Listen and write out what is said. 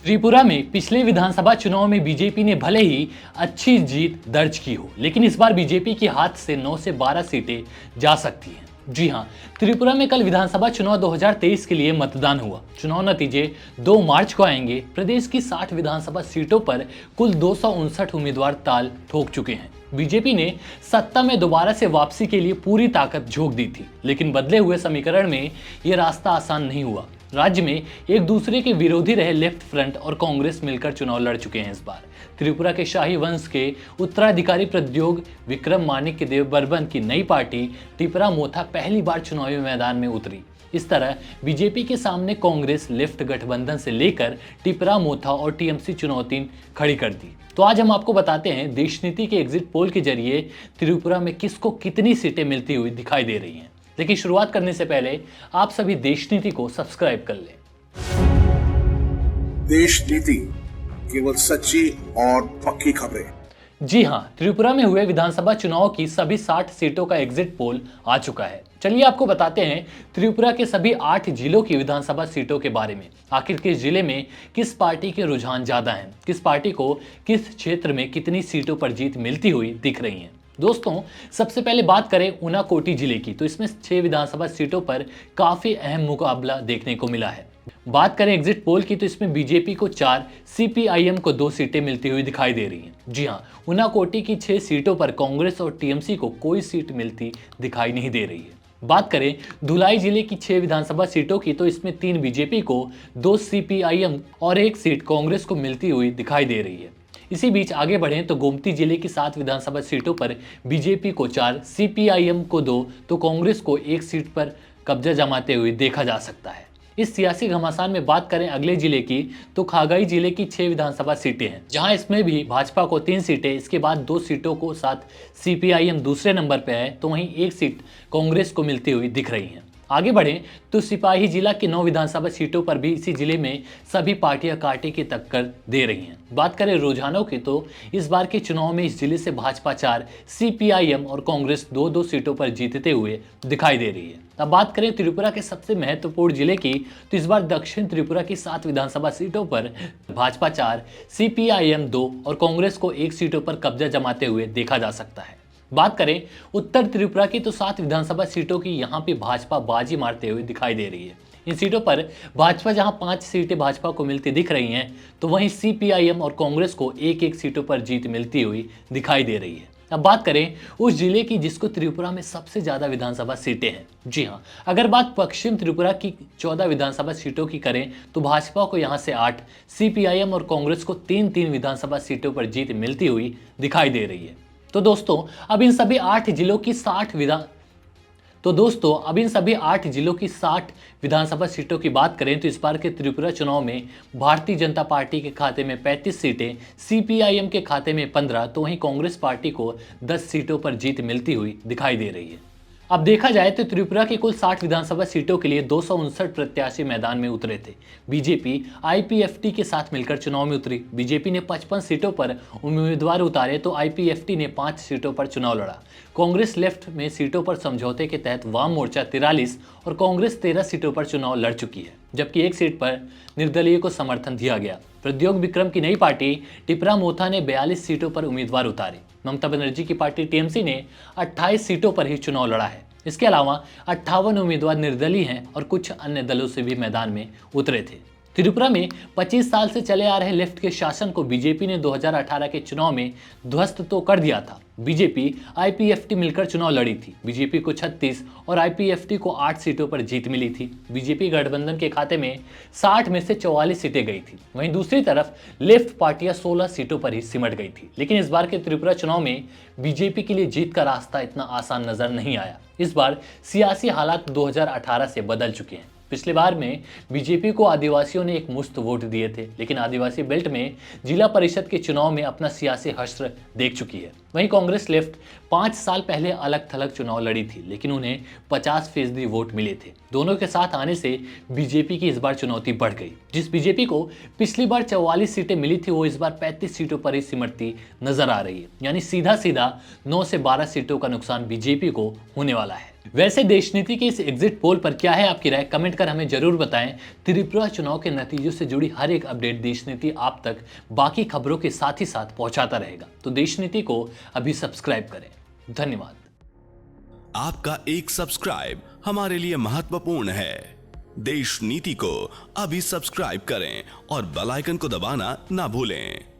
त्रिपुरा में पिछले विधानसभा चुनाव में बीजेपी ने भले ही अच्छी जीत दर्ज की हो, लेकिन इस बार बीजेपी के हाथ से 9 से 12 सीटें जा सकती हैं। जी हां, त्रिपुरा में कल विधानसभा चुनाव 2023 के लिए मतदान हुआ। चुनाव नतीजे 2 मार्च को आएंगे। प्रदेश की 60 विधानसभा सीटों पर कुल 259 उम्मीदवार ताल ठोक चुके हैं। बीजेपी ने सत्ता में दोबारा से वापसी के लिए पूरी ताकत झोंक दी थी, लेकिन बदले हुए समीकरण में ये रास्ता आसान नहीं हुआ। राज्य में एक दूसरे के विरोधी रहे लेफ्ट फ्रंट और कांग्रेस मिलकर चुनाव लड़ चुके हैं। इस बार त्रिपुरा के शाही वंश के उत्तराधिकारी प्रद्योग विक्रम माणिक्य देव बर्मन की नई पार्टी टिपरा मोथा पहली बार चुनावी मैदान में उतरी। इस तरह बीजेपी के सामने कांग्रेस लेफ्ट गठबंधन से लेकर टिपरा मोथा और टीएमसी चुनौती खड़ी कर दी। तो आज हम आपको बताते हैं देश नीति के एग्जिट पोल के जरिए त्रिपुरा में किसको कितनी सीटें मिलती हुई दिखाई दे रही हैं। लेकिन शुरुआत करने से पहले आप सभी देश नीति को सब्सक्राइब कर लें। देश नीति, केवल सच्ची और पक्की खबरें। जी हां, त्रिपुरा में हुए विधानसभा चुनाव की सभी 60 सीटों का एग्जिट पोल आ चुका है। चलिए आपको बताते हैं त्रिपुरा के सभी 8 जिलों की विधानसभा सीटों के बारे में। आखिर किस जिले में किस पार्टी के रुझान ज्यादा हैं, किस पार्टी को किस क्षेत्र में कितनी सीटों पर जीत मिलती हुई दिख रही है। दोस्तों, सबसे पहले बात करें उनाकोटी जिले की, तो इसमें 6 विधानसभा सीटों पर काफी अहम मुकाबला देखने को मिला है। बात करें एग्जिट पोल की, तो इसमें बीजेपी को 4, सीपीआईएम को 2 सीटें मिलती हुई दिखाई दे रही हैं। जी हां, उनाकोटी की 6 सीटों पर कांग्रेस और टीएमसी को कोई सीट मिलती दिखाई नहीं दे रही है। बात करें धुलाई जिले की 6 विधानसभा सीटों की, तो इसमें 3 बीजेपी को, 2 सीपीआईएम और 1 सीट कांग्रेस को मिलती हुई दिखाई दे रही है। इसी बीच आगे बढ़ें तो गोमती जिले की 7 विधानसभा सीटों पर बीजेपी को 4, सीपीआईएम को 2 तो कांग्रेस को 1 सीट पर कब्जा जमाते हुए देखा जा सकता है। इस सियासी घमासान में बात करें अगले जिले की, तो खागाई जिले की 6 विधानसभा सीटें हैं, जहां इसमें भी भाजपा को 3 सीटें, इसके बाद 2 सीटों को साथ सीपीआईएम दूसरे नंबर पर है, तो वहीं 1 सीट कांग्रेस को मिलती हुई दिख रही है। आगे बढ़ें तो सिपाही जिला की 9 विधानसभा सीटों पर भी इसी जिले में सभी पार्टियां कांटे की टक्कर दे रही हैं। बात करें रुझानों की, तो इस बार के चुनाव में इस जिले से भाजपा 4, सीपीआईएम और कांग्रेस 2-2 सीटों पर जीतते हुए दिखाई दे रही है। अब बात करें त्रिपुरा के सबसे महत्वपूर्ण जिले की, तो इस बार दक्षिण त्रिपुरा की 7 विधानसभा सीटों पर भाजपा 4, सीपीआईएम 2 और कांग्रेस को 1 सीटों पर कब्जा जमाते हुए देखा जा सकता है। बात करें उत्तर त्रिपुरा की, तो 7 विधानसभा सीटों की यहां पे भाजपा बाजी मारते हुए दिखाई दे रही है। इन सीटों पर भाजपा जहां 5 सीटें भाजपा को मिलती दिख रही हैं, तो वहीं सीपीआईएम और कांग्रेस को 1-1 सीटों पर जीत मिलती हुई दिखाई दे रही है। अब बात करें उस जिले की जिसको त्रिपुरा में सबसे ज्यादा विधानसभा सीटें हैं। जी हां, अगर बात पश्चिम त्रिपुरा की 14 विधानसभा सीटों की करें, तो भाजपा को यहां से 8, सीपीआईएम और कांग्रेस को 3-3 विधानसभा सीटों पर जीत मिलती हुई दिखाई दे रही है। तो दोस्तों, अब इन सभी 8 जिलों की 60 विधानसभा सीटों की बात करें, तो इस बार के त्रिपुरा चुनाव में भारतीय जनता पार्टी के खाते में 35 सीटें, सीपीआईएम के खाते में 15, तो वहीं कांग्रेस पार्टी को 10 सीटों पर जीत मिलती हुई दिखाई दे रही है। अब देखा जाए तो त्रिपुरा की कुल 60 विधानसभा सीटों के लिए 259 प्रत्याशी मैदान में उतरे थे। बीजेपी आईपीएफटी के साथ मिलकर चुनाव में उतरी। बीजेपी ने 55 सीटों पर उम्मीदवार उतारे, तो आईपीएफटी ने 5 सीटों पर चुनाव लड़ा। कांग्रेस लेफ्ट में सीटों पर समझौते के तहत वाम मोर्चा 43 और कांग्रेस 13 सीटों पर चुनाव लड़ चुकी है, जबकि 1 सीट पर निर्दलीय को समर्थन दिया गया। प्रद्योग विक्रम की नई पार्टी टिपरा मोथा ने 42 सीटों पर उम्मीदवार उतारे। ममता बनर्जी की पार्टी टीएमसी ने 28 सीटों पर ही चुनाव लड़ा है। इसके अलावा 58 उम्मीदवार निर्दलीय हैं और कुछ अन्य दलों से भी मैदान में उतरे थे। त्रिपुरा में 25 साल से चले आ रहे लेफ्ट के शासन को बीजेपी ने 2018 के चुनाव में ध्वस्त तो कर दिया था। बीजेपी आईपीएफटी मिलकर चुनाव लड़ी थी। बीजेपी को 36 और आईपीएफटी को 8 सीटों पर जीत मिली थी। बीजेपी गठबंधन के खाते में 60 में से 44 सीटें गई थी। वहीं दूसरी तरफ लेफ्ट पार्टियां 16 सीटों पर ही सिमट गई थी। लेकिन इस बार के त्रिपुरा चुनाव में बीजेपी के लिए जीत का रास्ता इतना आसान नजर नहीं आया। इस बार सियासी हालात 2018 से बदल चुके हैं। पिछले बार में बीजेपी को आदिवासियों ने एक मुश्त वोट दिए थे, लेकिन आदिवासी बेल्ट में जिला परिषद के चुनाव में अपना सियासी हश्र देख चुकी है। वहीं कांग्रेस लेफ्ट 5 साल पहले अलग थलग चुनाव लड़ी थी, लेकिन उन्हें 50% वोट मिले थे। दोनों के साथ आने से बीजेपी की इस बार चुनौती बढ़ गई। जिस बीजेपी को पिछली बार 44 सीटें मिली थी, वो इस बार 35 सीटों पर ही सिमटती नजर आ रही है। यानी सीधा सीधा 9 से 12 सीटों का नुकसान बीजेपी को होने वाला है। वैसे देश नीति के इस एग्जिट पोल पर क्या है आपकी राय, कमेंट कर हमें जरूर बताएं। त्रिपुरा चुनाव के नतीजों से जुड़ी हर एक अपडेट देश नीति आप तक बाकी खबरों के साथ ही साथ पहुंचाता रहेगा। तो देश नीति को अभी सब्सक्राइब करें। धन्यवाद। आपका एक सब्सक्राइब हमारे लिए महत्वपूर्ण है। देश नीति को अभी सब्सक्राइब करें और बेल आइकन को दबाना ना भूलें।